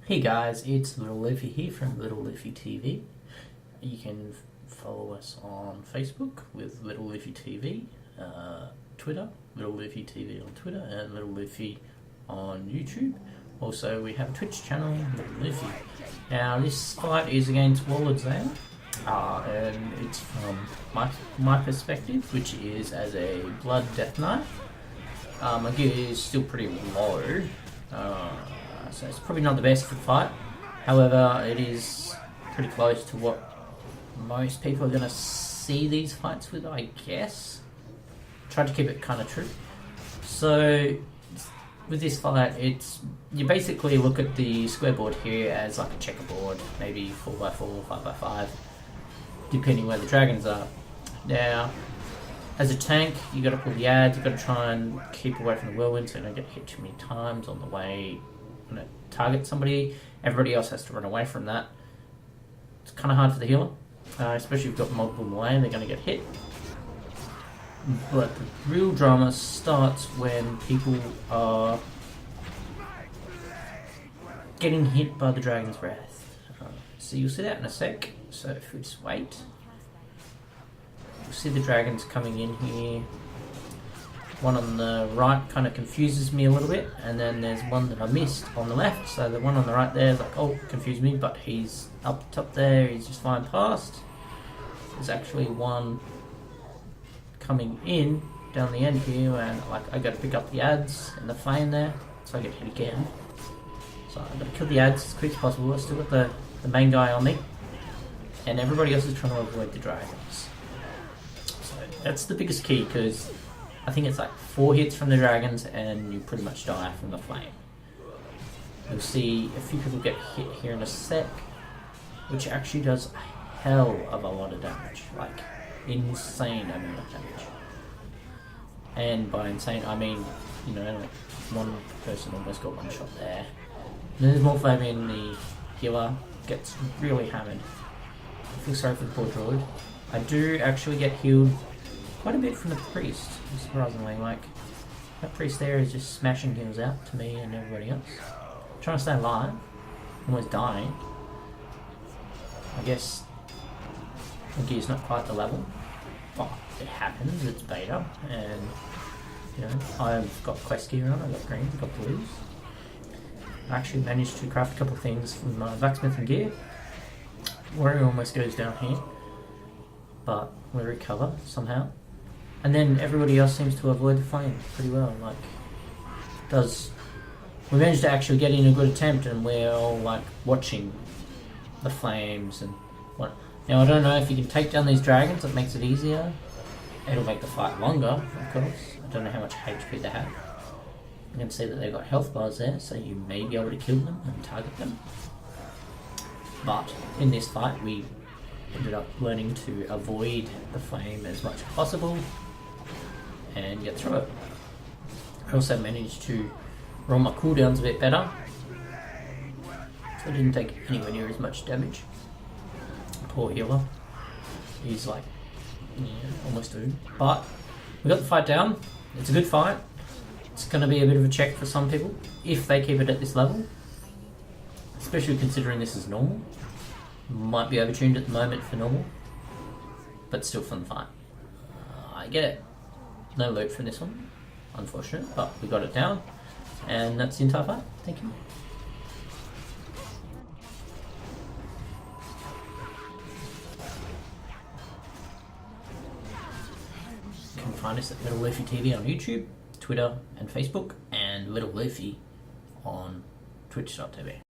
Hey guys, it's Little Luffy here from Little Luffy TV. You can follow us on Facebook with Little Luffy TV, Twitter, Little Luffy TV on Twitter, and Little Luffy on YouTube. Also, we have a Twitch channel, Little Luffy. Now, this fight is against Warlord Zaela, and it's from my perspective, which is as a Blood Death Knight. My gear is still pretty low. So it's probably not the best for the fight. However, it is pretty close to what most people are going to see these fights with, I guess. Tried to keep it kind of true. So with this fight, you basically look at the square board here as like a checkerboard, maybe 4x4, 5x5, depending where the dragons are. Now, as a tank, you got to pull the ads. You got to try and keep away from the whirlwind so you don't get hit too many times on the way. To target somebody. Everybody else has to run away from that. It's kind of hard for the healer, especially if you've got multiple melee and they're going to get hit. But the real drama starts when people are getting hit by the dragon's breath. So you'll see that in a sec. So if we just wait, you'll see the dragons coming in here. One on the right kind of confuses me a little bit, and then there's one that I missed on the left. So the one on the right there is like, oh, confused me, but he's up top there, he's just flying past. There's actually one coming in down the end here, and like I got to pick up the ads and the flame there, so I get hit again. So I've got to kill the ads as quick as possible. I still got the main guy on me, and everybody else is trying to avoid the dragons. So that's the biggest key, because I think it's like 4 hits from the dragons and you pretty much die from the flame. You'll see a few people get hit here in a sec, which actually does a hell of a lot of damage, like insane amount of damage. And by insane, I mean, you know, like one person almost got one shot there. And there's more flame in the healer, gets really hammered. I feel sorry for the poor druid. I do actually get healed quite a bit from the priest, surprisingly. Like, that priest there is just smashing heals out to me and everybody else. Trying to stay alive, almost dying. I guess the gear's not quite the level, but it happens, it's beta, and you know, I've got quest gear on, I've got green, I've got blues. I actually managed to craft a couple of things from my blacksmithing gear. Warrior almost goes down here, but we recover somehow. And then everybody else seems to avoid the flame pretty well. Like, we managed to actually get in a good attempt, and we're all like watching the flames and what. Now I don't know if you can take down these dragons. It makes it easier. It'll make the fight longer, of course. I don't know how much HP they have. You can see that they've got health bars there, so you may be able to kill them and target them. But in this fight, we ended up learning to avoid the flame as much as possible and get through it. I also managed to roll my cooldowns a bit better, so I didn't take anywhere near as much damage. Poor healer, he's like, yeah, almost doomed. But we got the fight down. It's a good fight. It's going to be a bit of a check for some people if they keep it at this level, especially considering this is normal. Might be overtuned at the moment for normal, but still fun fight. I get it. No loot for this one, unfortunate, but we got it down, and that's the entire fight. Thank you. You can find us at Little Luffy TV on YouTube, Twitter and Facebook, and Little Luffy on Twitch.tv.